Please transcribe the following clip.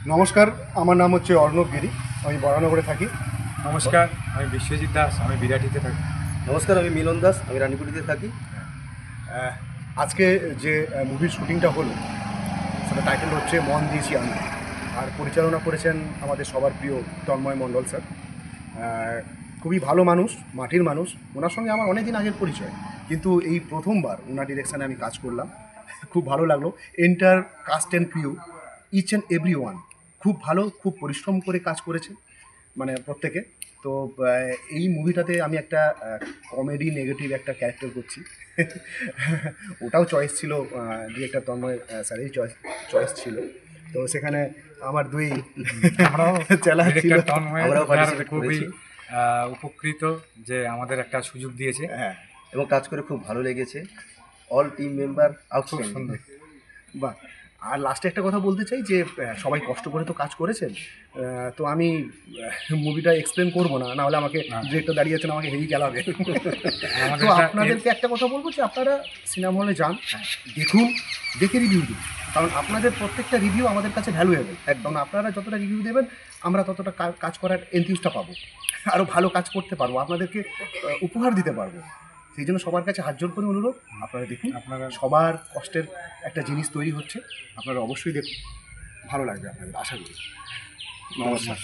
নমস্কার, আমার নাম হচ্ছে অর্ণব গিরি। আমি বরানগরে থাকি। নমস্কার, আমি বিশ্বজিৎ দাস, আমি বিরাটিতে থাকি। নমস্কার, আমি মিলন দাস, আমি রানীপুরিতে থাকি। আহ, আজকে যে মুভির শুটিংটা হলো সেটা টাইটেল হচ্ছে মন দিয়েছি আমি, আর পরিচালনা করেছেন আমাদের সবার প্রিয় তন্ময় মণ্ডল স্যার। খুবই ভালো মানুষ, মাটির মানুষ। ওনার সঙ্গে আমার অনেক দিন আগের পরিচয়, কিন্তু এই প্রথমবার ওনার ডিরেকশানে আমি কাজ করলাম। খুব ভালো লাগলো। Entire cast and crew, each and every one খুব ভালো, খুব পরিশ্রম করে কাজ করেছে, মানে প্রত্যেকে। তো এই মুভিটাতে আমি একটা কমেডি নেগেটিভ একটা ক্যারেক্টার করছি। ওটাও চয়েস ছিল, ডিরেক্টর তন্ময় স্যারের চয়েস ছিল। তো সেখানে আমার দুই আমরাও চেলা ছিল, ডিরেক্টর তন্ময় আমরাও স্যার participate খুবই করেছি। উপকৃত যে আমাদের একটা সুযোগ দিয়েছে। হ্যাঁ, এবং কাজ করে খুব ভালো লেগেছে। অল টিম মেম্বার খুব আউটস্ট্যান্ডিং। সুন্দর। বাহ। আর লাস্টে একটা কথা বলতে চাই যে সবাই কষ্ট করে তো কাজ করেছেন। তো আমি মুভিটা এক্সপ্লেন করবো না, নাহলে আমাকে না। ডিরেক্টর দাঁড়িয়ে আছেন, আমাকে হেভি গেলাবে। আমাদের তো এটা আপনাদেরকে একটা কথা বলবো যে আপনারা সিনেমা হলে যান, দেখুন, দেখে রিভিউ দিন। কারণ আপনাদের প্রত্যেকটা রিভিউ আমাদের কাছে ভ্যালুয়েবল। একদম আপনারা যতটা রিভিউ দেবেন, আমরা ততটা কাজ করার এনথিউজটা পাবো, আরও ভালো কাজ করতে পারবো, আপনাদেরকে উপহার দিতে পারবো। সেই জন্য সবার কাছে হাত জোর করে অনুরোধ, আপনারা দেখুন। আপনারা সবার কষ্টের একটা জিনিস তৈরি হচ্ছে, আপনারা অবশ্যই দেখুন, ভালো লাগবে আপনাদের, আশা করি। নমস্কার।